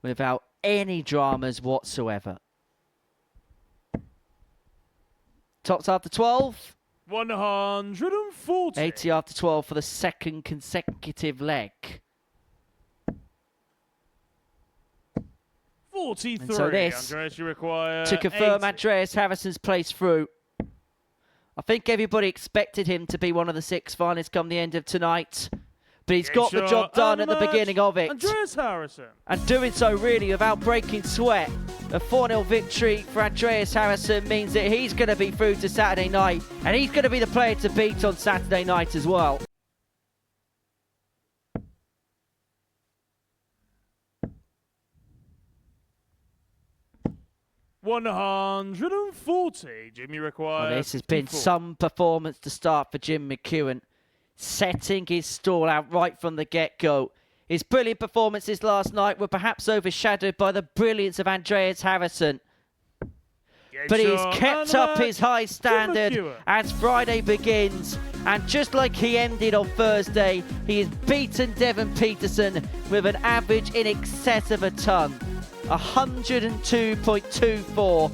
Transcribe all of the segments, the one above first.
without any dramas whatsoever. Tops after 12. 140. 80 after 12 for the second consecutive leg. 43. And so this, Andreas, you require to confirm 80. Andreas Harrison's place through. I think everybody expected him to be one of the 6 finalists come the end of tonight. But he's got the job done at the beginning of it. Andreas Harrison. And doing so really without breaking sweat. A 4-0 victory for Andreas Harrison means that he's going to be through to Saturday night. And he's going to be the player to beat on Saturday night as well. $140. Jimmy requires. Well, this has been some performance to start for Jim McEwen. Setting his stall out right from the get-go. His brilliant performances last night were perhaps overshadowed by the brilliance of Andreas Harrison. But he's kept up his high standard as Friday begins. And just like he ended on Thursday, he has beaten Devon Petersen with an average in excess of a ton. 102.24.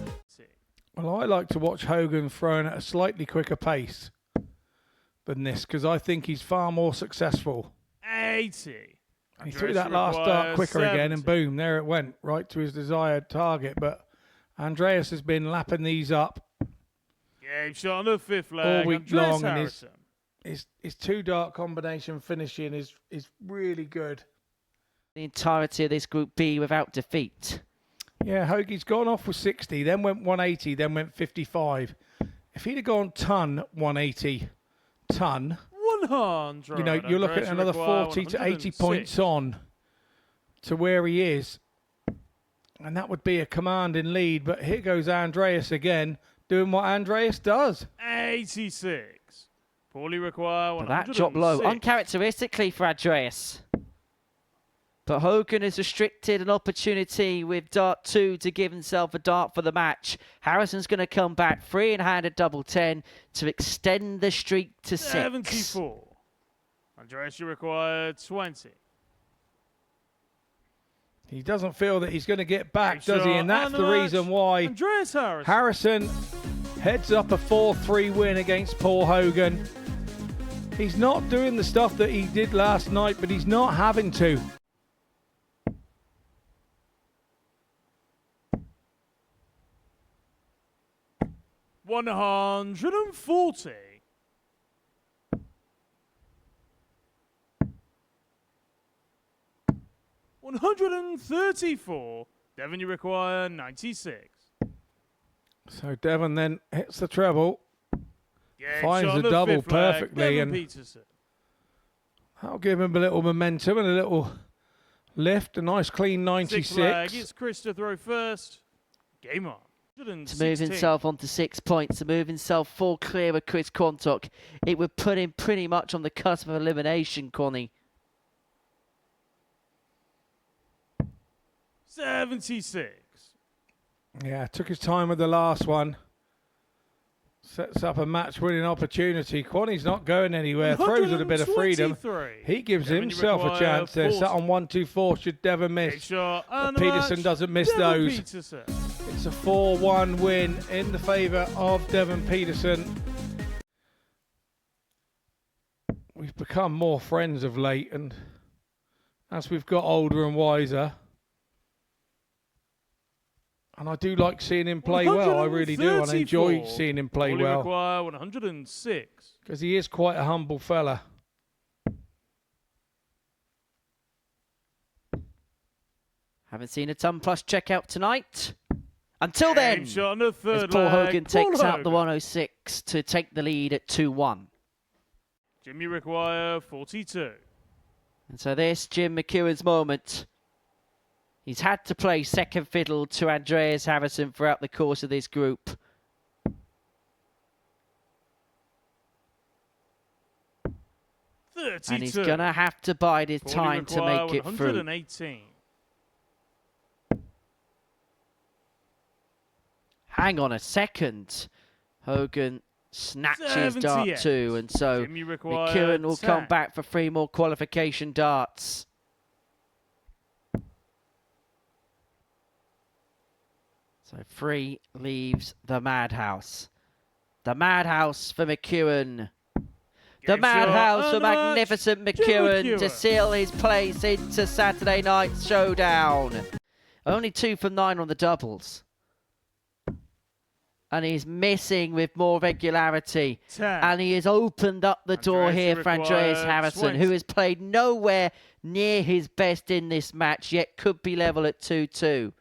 Well, I like to watch Hogan throwing at a slightly quicker pace than this because I think he's far more successful. 80. He threw that last dart quicker 70. again and boom, there it went, right to his desired target. But Andreas has been lapping these up Game shot on the 5th leg. all week Andreas long, and Harrison. his 2-dart combination finishing is really good. The entirety of this Group B without defeat. Yeah, Hoagie's gone off with 60, then went 180, then went 55. If he'd have gone ton 180, ton, 100. you know, you're looking at another 40 to 80 points on to where he is. And that would be a commanding lead. But here goes Andreas again, doing what Andreas does. 86. Poorly require But 106. that dropped low, uncharacteristically for Andreas. But Hogan has restricted an opportunity with dart 2 to give himself a dart for the match. Harrison's going to come back 3 in hand at double 10 to extend the streak to 6. 74. Andreas, you require 20. He doesn't feel that he's going to get back, does he? And that's the reason why Andreas Harrison heads up a 4-3 win against Paul Hogan. He's not doing the stuff that he did last night, but he's not having to. $140. $134. Devon, you require 96. So Devon then hits the treble, Game finds shot on the double 5th leg. perfectly, Devon and Petersen. that'll give him a little momentum and a little lift. A nice clean 96. 6th leg. It's Chris to throw first. Game on. To move himself onto 6 points, to move himself 4 clear of Chris Quantock. It would put him pretty much on the cusp of elimination, Connie. 76. Yeah, took his time with the last one. Sets up a match-winning opportunity. Quanny's not going anywhere. Throws with a bit of freedom. He gives himself a chance there. Sat on 1-2-4 should Devon miss. But Petersen doesn't miss those. It's a 4-1 win in the favour of Devon Petersen. We've become more friends of late, and as we've got older and wiser, and I do like seeing him play well. I really do. And I enjoy seeing him play well. Require 106. Because he is quite a humble fella. Haven't seen a ton plus checkout tonight. Until then, as Paul Hogan takes out the 106 to take the lead at 2-1. Jimmy require 42. And so this, Jim McEwen's moment. He's had to play second fiddle to Andreas Harrison throughout the course of this group. And he's going to have to bide his time to make it through. 118. Hang on a second. Hogan snatches dart 2, and so McEwen will come back for 3 more qualification darts. So 3 leaves the madhouse. The madhouse for McEwen. The madhouse for magnificent McEwen to seal his place into Saturday night's showdown. Only 2 from 9 on the doubles. And he's missing with more regularity. 10. And he has opened up the door here for Andreas Harrison, who has played nowhere near his best in this match, yet could be level at 2-2.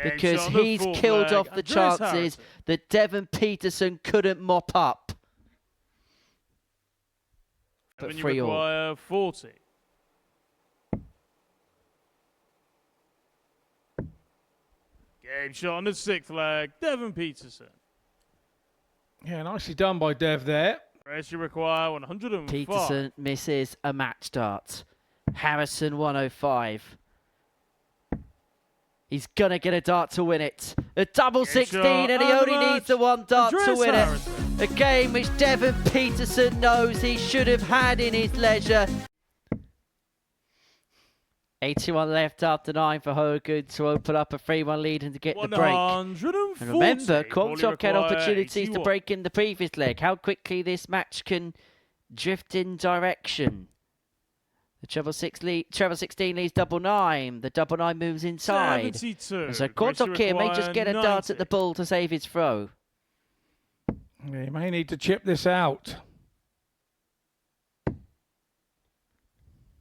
Because he's killed off the chances that Devon Petersen couldn't mop up. But 3-all. 40. Game shot on the 6th leg, Devon Petersen. Yeah, nicely done by Dev there. Pressure require 105. Petersen misses a match start. Harrison 105. He's going to get a dart to win it. A double 16 and he only needs the 1 dart to win it. A game which Devon Petersen knows he should have had in his leisure. 81 left after 9 for Hogan to open up a 3-1 lead and to get the break. And remember, Quantock had opportunities to break in the previous leg. How quickly this match can drift in direction. The treble 16 leads double 9. The double 9 moves inside. 72. And so Quantock here may just get a dart at the ball to save his throw. Yeah, he may need to chip this out.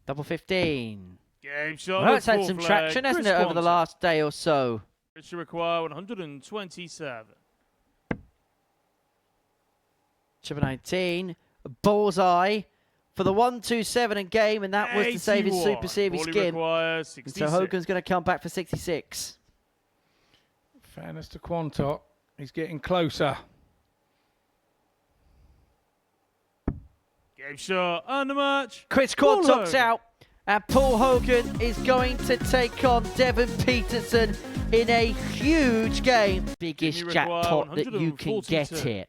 Double 15. Game shot. Well, it's had some traction, hasn't it, over the last day or so? It should require 127. Triple 19. Bullseye for the 127 and game, and that was to save his Super Series skin. And so Hogan's going to come back for 66. Fairness to Quantock, he's getting closer. Game shot and the match. Chris Quantock's out. And Paul Hogan is going to take on Devon Petersen in a huge game. Biggest jackpot that you can get here.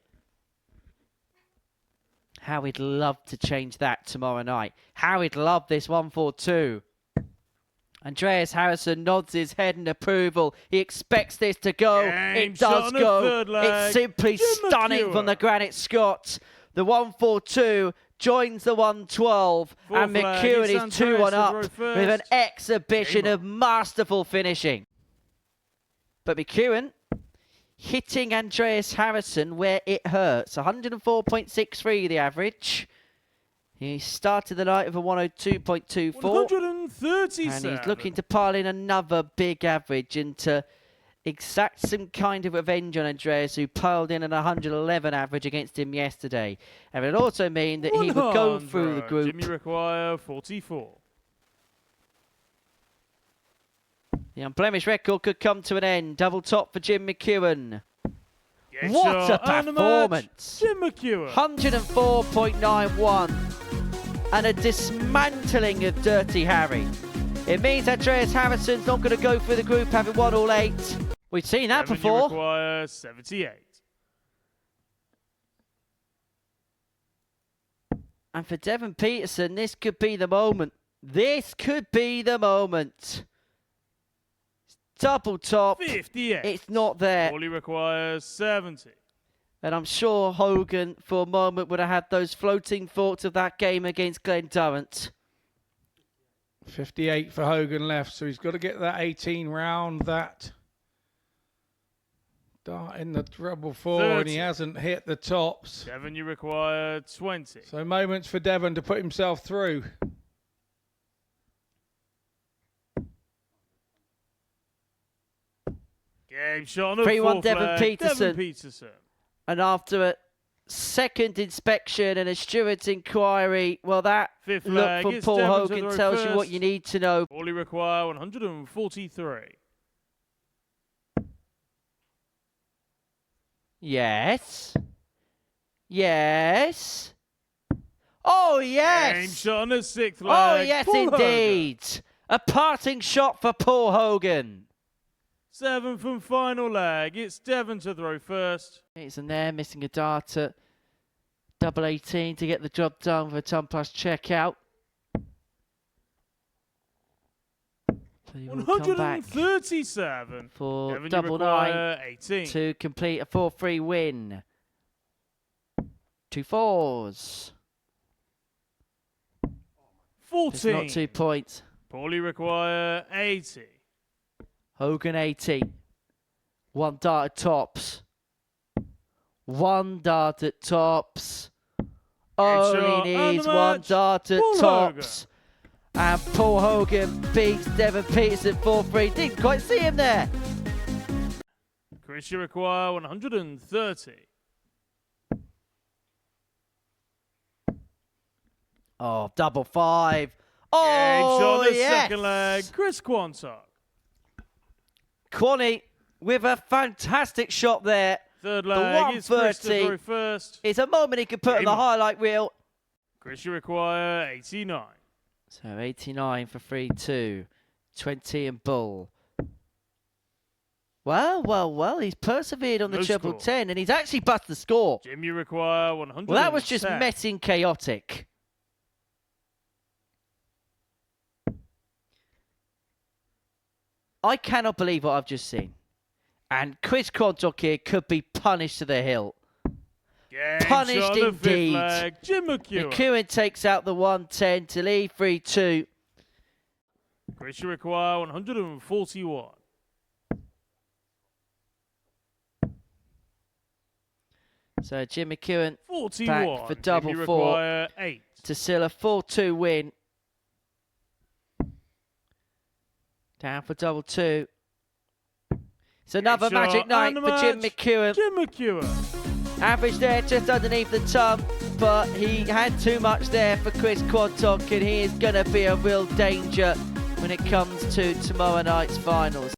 How he'd love to change that tomorrow night. How he'd love this 142. Andreas Harrison nods his head in approval. He expects this to go. It does go. It's simply stunning from the Granite Scot. The 142 joins the 112, and McEwen is 2-1 up with an exhibition of masterful finishing. But McEwen hitting Andreas Harrison where it hurts. 104.63 the average. He started the night with a 102.24. 137. And he's looking to pile in another big average and to exact some kind of revenge on Andreas, who piled in an 111 average against him yesterday. And it would also mean that he would go through the group. Jimmy require 44. The unblemished record could come to an end. Double top for Jim McEwen. What a performance! Jim McEwen. 104.91. And a dismantling of Dirty Harry. It means Andreas Harrison's not going to go through the group having won all 8. We've seen that before. Require 78. And for Devon Petersen, this could be the moment. This could be the moment. Double top. 58. It's not there. All he requires 70. And I'm sure Hogan, for a moment, would have had those floating thoughts of that game against Glen Durrant. 58 for Hogan left, so he's got to get that 18 round that dart in the treble 4, 30. And he hasn't hit the tops. Devon, you require 20. So moments for Devon to put himself through. Game shot on 3-1 Devon Petersen. And after a second inspection and a steward's inquiry, well, that look from Paul Hogan tells you what you need to know. All he require 143. Yes. Yes. Oh, yes. Game shot on the 6th leg. Oh, yes, Paul indeed. Hogan. A parting shot for Paul Hogan. 7 from final leg. It's Devon to throw first. Petersen there, missing a dart at double 18 to get the job done with a ton plus checkout. So he will come back 137 for Devon, you double require 9 18. to complete a 4-3 win. 2 4s. 14. It's not 2 points. Paulie require 80. Hogan 80. 1 dart at tops. 1 dart at tops. Only needs 1 dart at tops. And Paul Hogan beats Devon Petersen 4-3. Didn't quite see him there. Chris, you require 130. Oh, double 5. Game shot Oh, the yes. second leg. Chris Quantock. Quanny with a fantastic shot there. Third The leg is Chris to 130 throw first. It's a moment he could put on the highlight reel. Chris, you require 89. So 89 for 3-2. 20 and Bull. Well, he's persevered on the No triple score. 10 and he's actually busted the score. Jim, you require 100. Well, that was just messing chaotic. I cannot believe what I've just seen. And Chris Quantock here could be punished to the hilt. Punished indeed. Jim McEwen. McEwen takes out the 110 to lead 3-2. Chris, you require 141. So Jim McEwen 41. back for double Jim, you 4 require 8. to seal a 4-2 win. Down for double 2. It's another Shot magic night and for Jim match. McEwen. Jim McEwen. Average there just underneath the tongue, but he had too much there for Chris Quantock, and he is going to be a real danger when it comes to tomorrow night's finals.